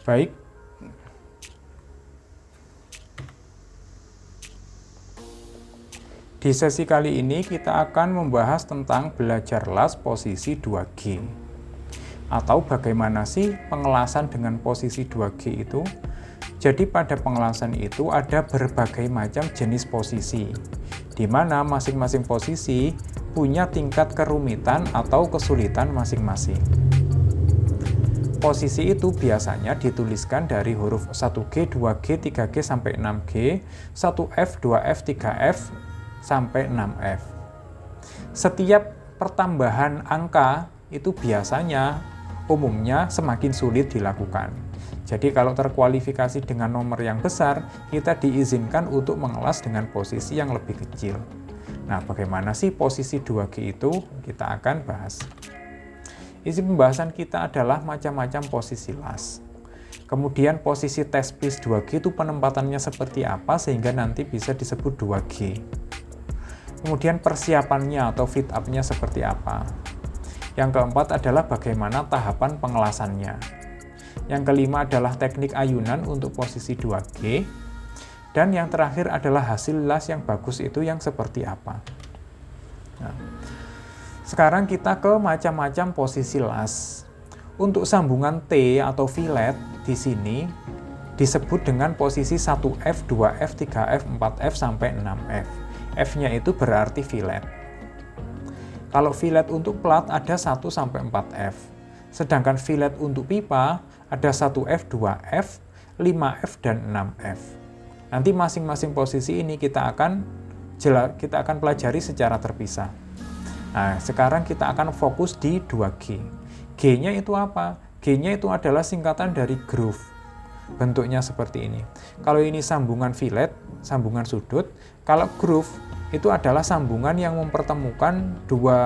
Baik, di sesi kali ini kita akan membahas tentang belajar las posisi 2G. Atau bagaimana sih pengelasan dengan posisi 2G itu? Jadi pada pengelasan itu ada berbagai macam jenis posisi, di mana masing-masing posisi punya tingkat kerumitan atau kesulitan masing-masing. Posisi itu biasanya dituliskan dari huruf 1G, 2G, 3G, sampai 6G, 1F, 2F, 3F, sampai 6F. Setiap pertambahan angka itu biasanya umumnya semakin sulit dilakukan. Jadi kalau terkualifikasi dengan nomor yang besar, kita diizinkan untuk mengelas dengan posisi yang lebih kecil. Nah, bagaimana sih posisi 2G itu? Kita akan bahas. Isi pembahasan kita adalah macam-macam posisi las. Kemudian posisi test piece 2G itu penempatannya seperti apa sehingga nanti bisa disebut 2G. Kemudian persiapannya atau fit up-nya seperti apa. Yang keempat adalah bagaimana tahapan pengelasannya. Yang kelima adalah teknik ayunan untuk posisi 2G. Dan yang terakhir adalah hasil las yang bagus itu yang seperti apa. Nah, sekarang kita ke macam-macam posisi las. Untuk sambungan T atau fillet di sini disebut dengan posisi 1F, 2F, 3F, 4F, sampai 6F. F-nya itu berarti fillet. Kalau fillet untuk plat ada 1 sampai 4F. Sedangkan fillet untuk pipa ada 1F, 2F, 5F, dan 6F. Nanti masing-masing posisi ini kita akan pelajari secara terpisah. Nah, sekarang kita akan fokus di 2G. G-nya itu apa? G-nya itu adalah singkatan dari groove. Bentuknya seperti ini. Kalau ini sambungan fillet, sambungan sudut. Kalau groove, itu adalah sambungan yang mempertemukan dua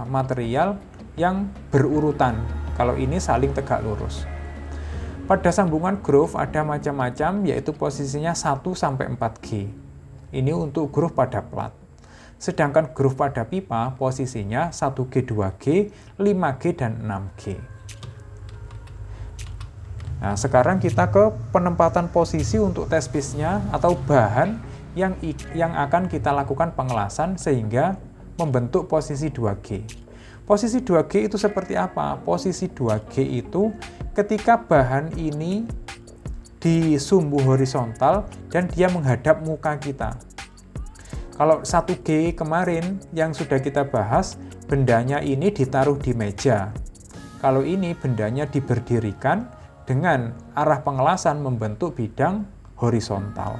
material yang berurutan. Kalau ini saling tegak lurus. Pada sambungan groove ada macam-macam, yaitu posisinya 1 sampai 4G. Ini untuk groove pada plat. Sedangkan groove pada pipa posisinya 1G, 2G, 5G, dan 6G. Nah, sekarang kita ke penempatan posisi untuk test piece-nya atau bahan yang akan kita lakukan pengelasan sehingga membentuk posisi 2G. Posisi 2G itu seperti apa? Posisi 2G itu ketika bahan ini disumbu horizontal dan dia menghadap muka kita. Kalau 1G kemarin yang sudah kita bahas, bendanya ini ditaruh di meja. Kalau ini bendanya diberdirikan dengan arah pengelasan membentuk bidang horizontal.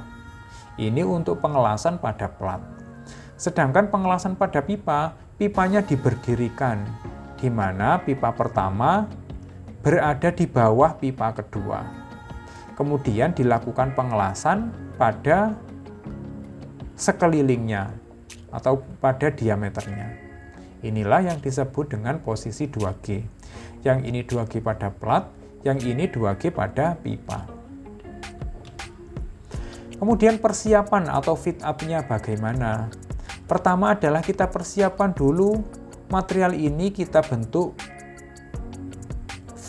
Ini untuk pengelasan pada plat. Sedangkan pengelasan pada pipa, pipanya diberdirikan, di mana pipa pertama berada di bawah pipa kedua. Kemudian dilakukan pengelasan pada sekelilingnya atau pada diameternya. Inilah yang disebut dengan posisi 2G. Yang ini 2G pada plat, yang ini 2G pada pipa. Kemudian persiapan atau fit up-nya bagaimana? Pertama adalah kita persiapan dulu material ini kita bentuk V.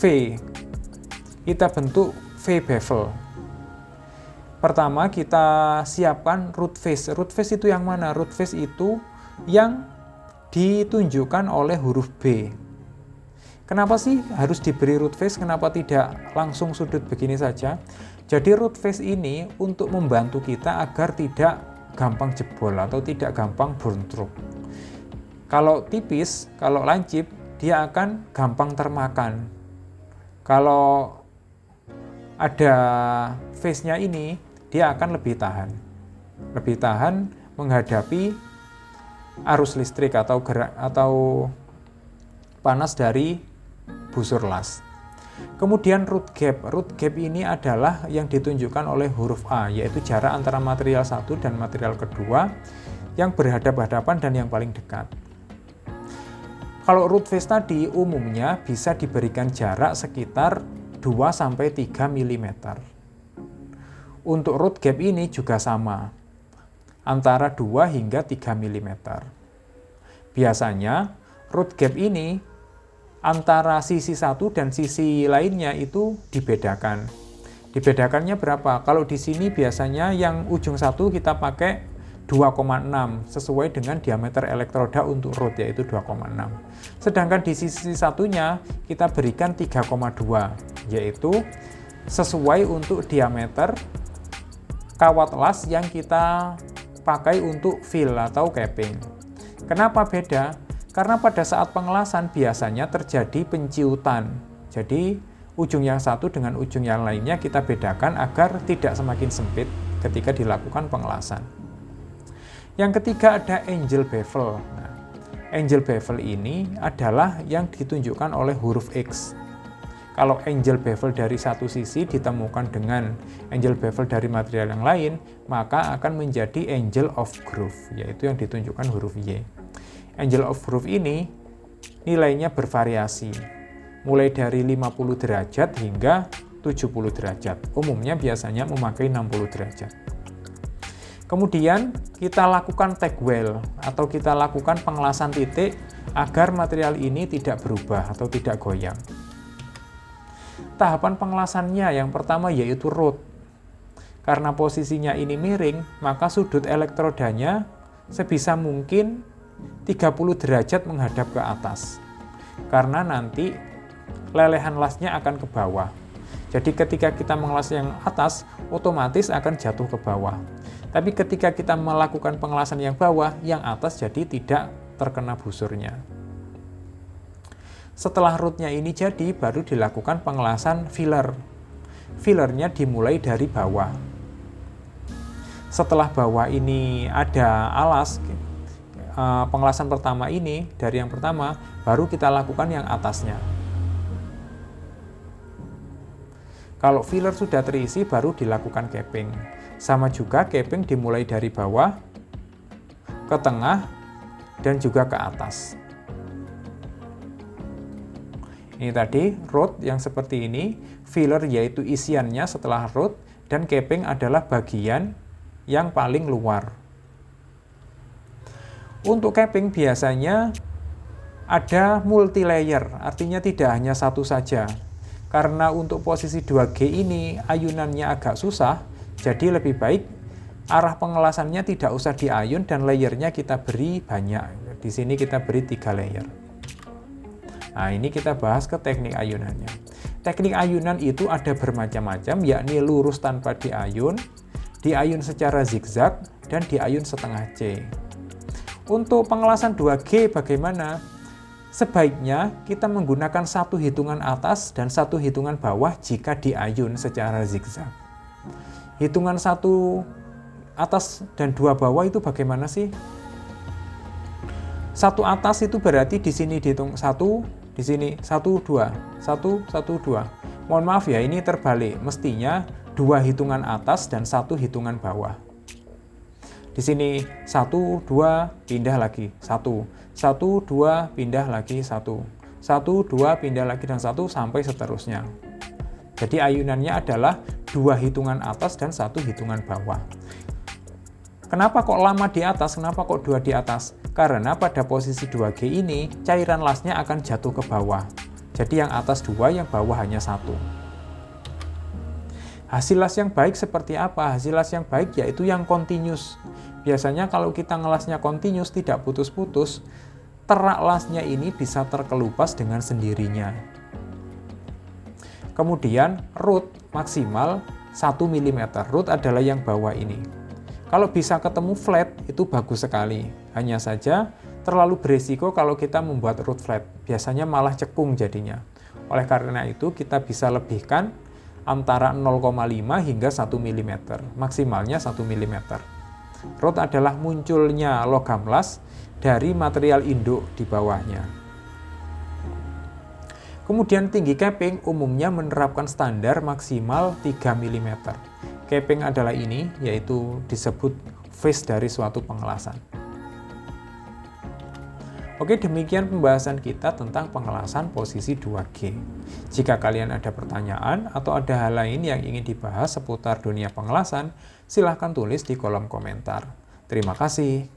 Kita bentuk V bevel. Pertama kita siapkan root face. Root face itu yang mana? Root face itu yang ditunjukkan oleh huruf B. Kenapa sih harus diberi root face? Kenapa tidak langsung sudut begini saja? Jadi root face ini untuk membantu kita agar tidak gampang jebol atau tidak gampang buntruk. Kalau tipis, kalau lancip, dia akan gampang termakan. Kalau ada face-nya ini, dia akan lebih tahan. Lebih tahan menghadapi arus listrik atau panas dari busur las. Kemudian root gap. Root gap ini adalah yang ditunjukkan oleh huruf A, yaitu jarak antara material satu dan material kedua yang berhadapan-hadapan dan yang paling dekat. Kalau root face tadi umumnya bisa diberikan jarak sekitar 2-3 mm. Untuk root gap ini juga sama, antara 2 hingga 3 mm. Biasanya root gap ini antara sisi satu dan sisi lainnya itu dibedakan. Dibedakannya berapa? Kalau di sini biasanya yang ujung satu kita pakai 2,6 sesuai dengan diameter elektroda untuk rod, yaitu 2,6. Sedangkan di sisi satunya kita berikan 3,2, yaitu sesuai untuk diameter kawat las yang kita pakai untuk fill atau capping. Kenapa beda? Karena pada saat pengelasan biasanya terjadi penciutan. Jadi ujung yang satu dengan ujung yang lainnya kita bedakan agar tidak semakin sempit ketika dilakukan pengelasan. Yang ketiga ada angel bevel. Nah, angel bevel ini adalah yang ditunjukkan oleh huruf X. Kalau angel bevel dari satu sisi ditemukan dengan angel bevel dari material yang lain, maka akan menjadi angel of groove, yaitu yang ditunjukkan huruf Y. Angel of groove ini nilainya bervariasi, mulai dari 50 derajat hingga 70 derajat. Umumnya biasanya memakai 60 derajat. Kemudian kita lakukan tag weld atau kita lakukan pengelasan titik agar material ini tidak berubah atau tidak goyang. Tahapan pengelasannya yang pertama yaitu rod. Karena posisinya ini miring, maka sudut elektrodanya sebisa mungkin 30 derajat menghadap ke atas. Karena nanti lelehan lasnya akan ke bawah. Jadi ketika kita mengelas yang atas, otomatis akan jatuh ke bawah. Tapi ketika kita melakukan pengelasan yang bawah, yang atas jadi tidak terkena busurnya. Setelah rodnya ini jadi, baru dilakukan pengelasan filler. Fillernya dimulai dari bawah. Setelah bawah ini ada alas, pengelasan pertama ini, dari yang pertama, baru kita lakukan yang atasnya. Kalau filler sudah terisi, baru dilakukan capping. Sama juga capping dimulai dari bawah, ke tengah, dan juga ke atas. Ini tadi rod yang seperti ini, filler yaitu isiannya setelah rod, dan capping adalah bagian yang paling luar. Untuk capping biasanya ada multi layer, artinya tidak hanya satu saja. Karena untuk posisi 2G ini ayunannya agak susah, jadi lebih baik arah pengelasannya tidak usah diayun dan layernya kita beri banyak. Di sini kita beri 3 layer. Nah, ini kita bahas ke teknik ayunannya. Teknik ayunan itu ada bermacam-macam, yakni lurus tanpa diayun secara zigzag, dan diayun setengah C. Untuk pengelasan 2G bagaimana? Sebaiknya kita menggunakan satu hitungan atas dan satu hitungan bawah jika diayun secara zigzag. Hitungan satu atas dan 2 bawah itu bagaimana sih? Satu atas itu berarti di sini dihitung 1, di sini 1, 2, 1, 1, 2. Mohon maaf ya, ini terbalik. Mestinya 2 hitungan atas dan 1 hitungan bawah. Di sini 1, 2, pindah lagi, 1, 1, 2, pindah lagi, 1, 1, 2, pindah lagi, dan 1, sampai seterusnya. Jadi ayunannya adalah 2 hitungan atas dan 1 hitungan bawah. Kenapa kok lama di atas? Kenapa kok 2 di atas? Karena pada posisi 2G ini, cairan lasnya akan jatuh ke bawah. Jadi yang atas 2, yang bawah hanya 1. Hasil las yang baik seperti apa? Hasil las yang baik yaitu yang continuous. Biasanya kalau kita ngelasnya continuous, tidak putus-putus, terak lasnya ini bisa terkelupas dengan sendirinya. Kemudian root maksimal 1 mm. Root adalah yang bawah ini. Kalau bisa ketemu flat, itu bagus sekali. Hanya saja terlalu beresiko kalau kita membuat root flat. Biasanya malah cekung jadinya. Oleh karena itu, kita bisa lebihkan antara 0,5 hingga 1 mm. Maksimalnya 1 mm. Root adalah munculnya logam las dari material induk di bawahnya. Kemudian tinggi capping umumnya menerapkan standar maksimal 3 mm. Capping adalah ini, yaitu disebut face dari suatu pengelasan. Oke, demikian pembahasan kita tentang pengelasan posisi 2G. Jika kalian ada pertanyaan atau ada hal lain yang ingin dibahas seputar dunia pengelasan, silahkan tulis di kolom komentar. Terima kasih.